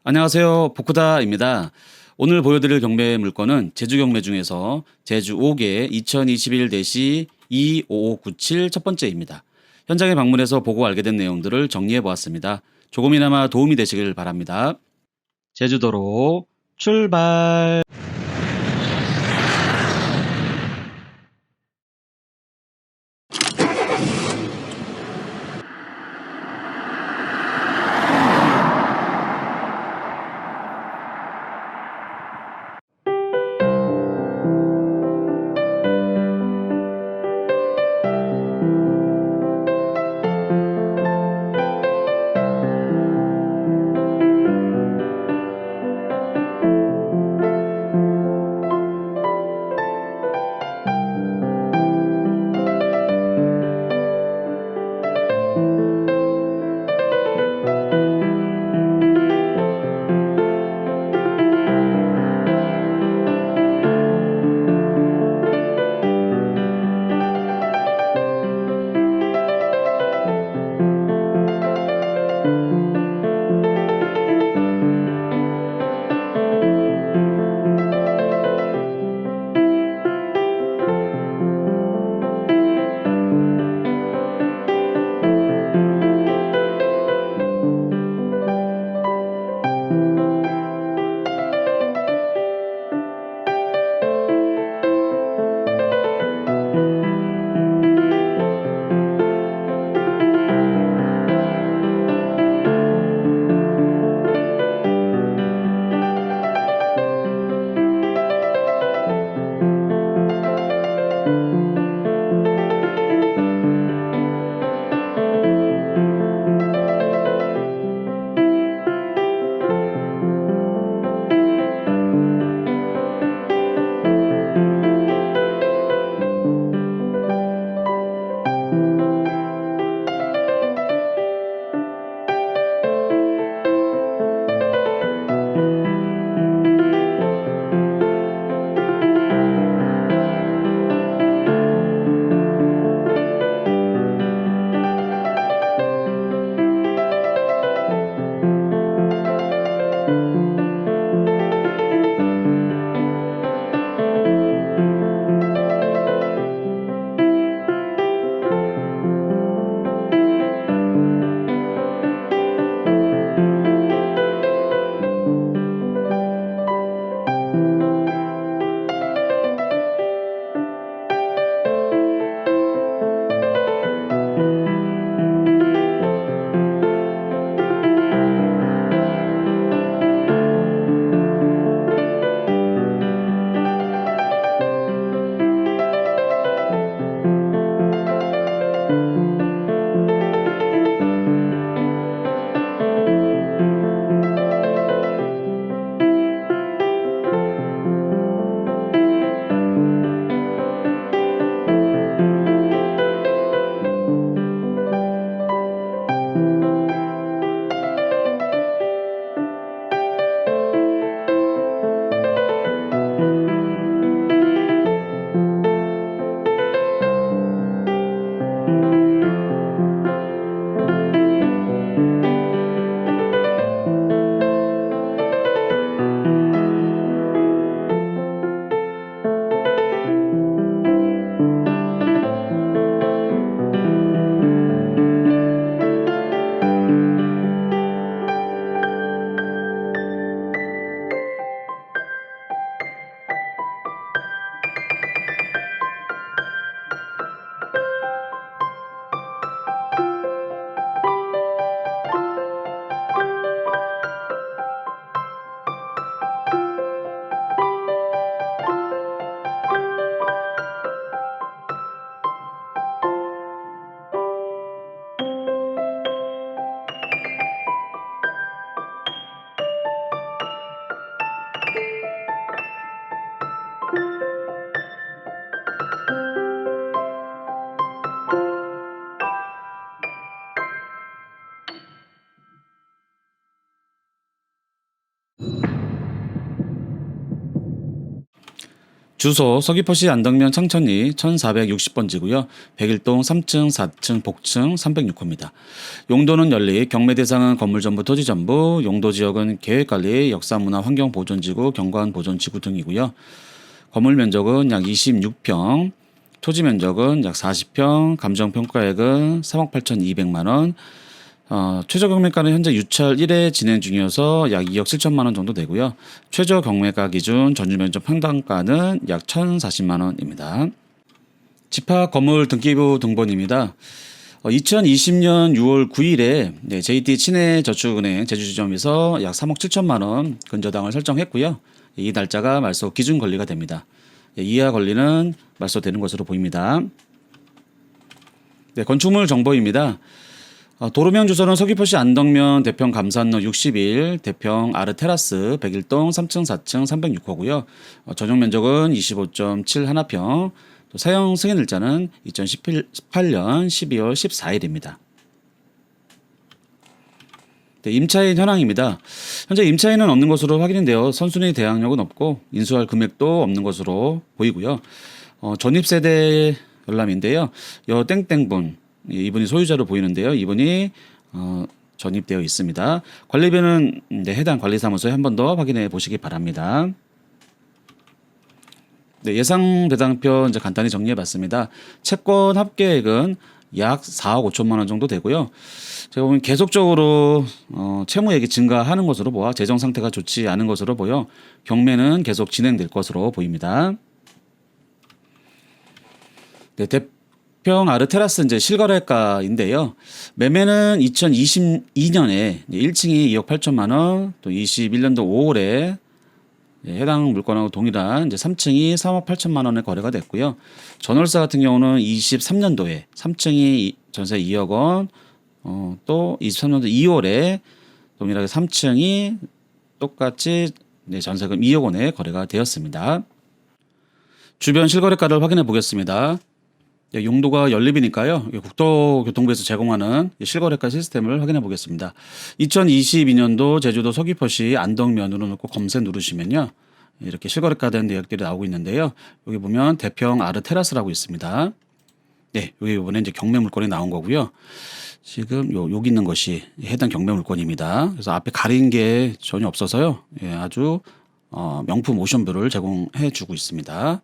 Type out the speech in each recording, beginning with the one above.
안녕하세요. 복구다입니다. 오늘 보여드릴 경매 물건은 제주 경매 중에서 제주 5개 2021-2597 첫 번째입니다. 현장에 방문해서 보고 알게 된 내용들을 정리해 보았습니다. 조금이나마 도움이 되시길 바랍니다. 제주도로 출발! 주소 서귀포시 안덕면 창천리 1460번지고요. 101동 3층 4층 복층 306호입니다. 용도는 연립, 경매 대상은 건물전부 토지전부, 용도 지역은 계획관리, 역사문화 환경보존지구, 경관보존지구 등이고요. 건물 면적은 약 26평, 토지 면적은 약 40평, 감정평가액은 3억 8,200만 원, 최저 경매가는 현재 유찰 1회 진행 중이어서 약 2억 7천만 원 정도 되고요. 최저 경매가 기준 전유면적 평당가는 약 1,040만 원입니다. 집합 건물 등기부 등본입니다. 2020년 6월 9일에 JT 친해저축은행 제주지점에서 약 3억 7천만 원 근저당을 설정했고요. 이 날짜가 말소 기준 권리가 됩니다. 이하 권리는 말소되는 것으로 보입니다. 건축물 정보입니다. 도로명 주소는 서귀포시 안덕면 대평 감산로 61, 대평 아르테라스 101동 3층 4층 306호고요. 전용 면적은 25.7 하나평, 사용 승인일자는 2018년 12월 14일입니다. 임차인 현황입니다. 현재 임차인은 없는 것으로 확인인데요. 선순위 대항력은 없고 인수할 금액도 없는 것으로 보이고요. 전입세대 열람인데요. 여 땡땡분 이분이 소유자로 보이는데요. 이분이 전입되어 있습니다. 관리비는 해당 관리사무소에 한 번 더 확인해 보시기 바랍니다. 예상 배당표 이제 간단히 정리해 봤습니다. 채권 합계액은 약 4억 5천만 원 정도 되고요. 제가 보면 계속적으로 채무액이 증가하는 것으로 보아 재정 상태가 좋지 않은 것으로 보여 경매는 계속 진행될 것으로 보입니다. 대평 아르테라스 이제 실거래가인데요. 매매는 2022년에 1층이 2억 8천만 원, 또 21년도 5월에 해당 물건하고 동일한 이제 3층이 3억 8천만 원에 거래가 됐고요. 전월세 같은 경우는 23년도에 3층이 전세 2억 원, 또 23년도 2월에 동일하게 3층이 똑같이 전세금 2억 원에 거래가 되었습니다. 주변 실거래가를 확인해 보겠습니다. 용도가 연립이니까요. 국토교통부에서 제공하는 실거래가 시스템을 확인해 보겠습니다. 2022년도 제주도 서귀포시 안덕면으로 놓고 검색 누르시면요. 이렇게 실거래가 된 내역들이 나오고 있는데요. 여기 보면 대평 아르테라스라고 있습니다. 네, 여기 이번에 이제 경매 물건이 나온 거고요. 지금 여기 있는 것이 해당 경매 물건입니다. 그래서 앞에 가린 게 전혀 없어서요. 아주 명품 오션뷰를 제공해 주고 있습니다.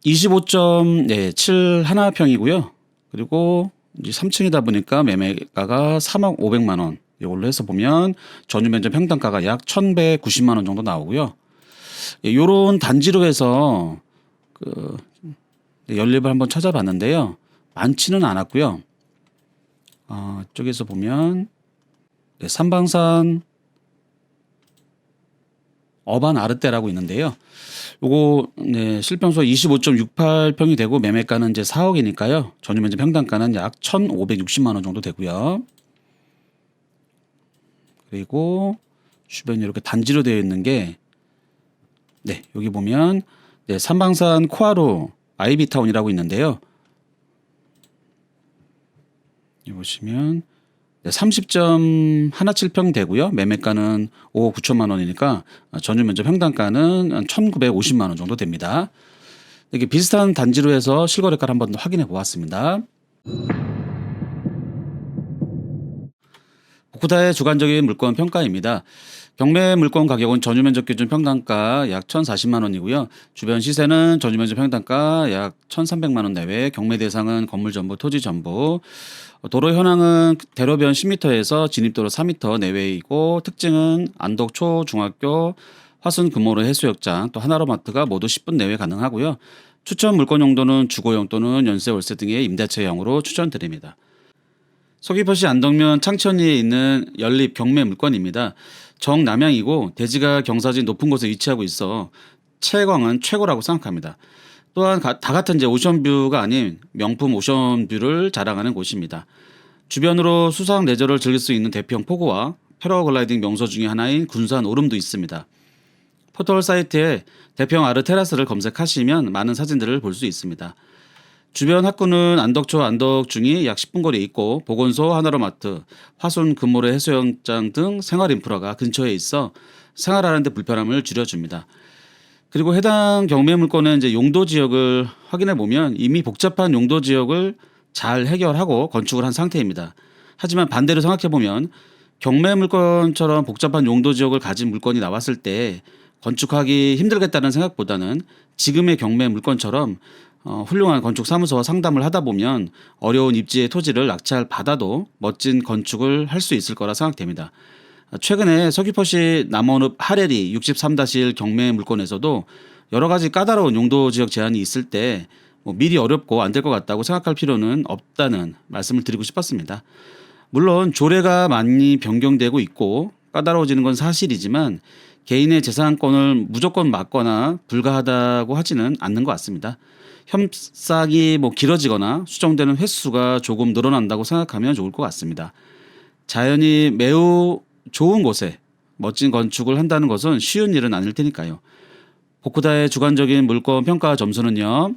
25.7 하나평이고요. 그리고 이제 3층이다 보니까 매매가가 3억 500만 원. 이걸로 해서 보면 전유면적 평당가가 약 1,190만 원 정도 나오고요. 요런 단지로 해서 연립을 한번 찾아봤는데요. 많지는 않았고요. 쪽에서 보면 삼방산 어반 아르테라고 있는데요. 요거 실평수 25.68평이 되고 매매가는 이제 4억이니까요. 전유면적 평당가는 약 1,560만 원 정도 되고요. 그리고 주변이 이렇게 단지로 되어 있는 게 여기 보면 삼방산 코아루 아이비타운이라고 있는데요. 여기 보시면 30.17평 되고요. 매매가는 5억 9천만 원이니까 전유면적 평당가는 1,950만 원 정도 됩니다. 이렇게 비슷한 단지로 해서 실거래가를 한번 더 확인해 보았습니다. 복구다의 주관적인 물건 평가입니다. 경매 물건 가격은 전유면적 기준 평당가 약 1,040만 원이고요. 주변 시세는 전유면적 평당가 약 1,300만 원 내외, 경매 대상은 건물 전부, 토지 전부, 도로 현황은 대로변 10m에서 진입도로 4m 내외이고 특징은 안덕 초중학교, 화순 금호로 해수욕장, 또 하나로마트가 모두 10분 내외 가능하고요. 추천 물건 용도는 주거용 또는 연쇄 월세 등의 임대차형으로 추천드립니다. 서귀포시 안덕면 창천리에 있는 연립 경매 물건입니다. 정남향이고 대지가 경사진 높은 곳에 위치하고 있어 채광은 최고라고 생각합니다. 또한 다 같은 이제 오션뷰가 아닌 명품 오션뷰를 자랑하는 곳입니다. 주변으로 수상 레저를 즐길 수 있는 대평 포구와 패러글라이딩 명소 중에 하나인 군산 오름도 있습니다. 포털 사이트에 대평 아르테라스를 검색하시면 많은 사진들을 볼 수 있습니다. 주변 학구는 안덕초 안덕중이 약 10분 거리에 있고 보건소, 하나로마트, 화순 금모래 해수욕장 등 생활 인프라가 근처에 있어 생활하는 데 불편함을 줄여줍니다. 그리고 해당 경매 물건의 이제 용도 지역을 확인해 보면 이미 복잡한 용도 지역을 잘 해결하고 건축을 한 상태입니다. 하지만 반대로 생각해 보면 경매 물건처럼 복잡한 용도 지역을 가진 물건이 나왔을 때 건축하기 힘들겠다는 생각보다는 지금의 경매 물건처럼 훌륭한 건축 사무소와 상담을 하다 보면 어려운 입지의 토지를 낙찰 받아도 멋진 건축을 할 수 있을 거라 생각됩니다. 최근에 서귀포시 남원읍 하레리 63-1 경매 물건에서도 여러 가지 까다로운 용도 지역 제한이 있을 때 미리 어렵고 안 될 것 같다고 생각할 필요는 없다는 말씀을 드리고 싶었습니다. 물론 조례가 많이 변경되고 있고 까다로워지는 건 사실이지만 개인의 재산권을 무조건 막거나 불가하다고 하지는 않는 것 같습니다. 협상이 길어지거나 수정되는 횟수가 조금 늘어난다고 생각하면 좋을 것 같습니다. 자연이 매우 좋은 곳에 멋진 건축을 한다는 것은 쉬운 일은 아닐 테니까요. 복후다의 주관적인 물건 평가 점수는요.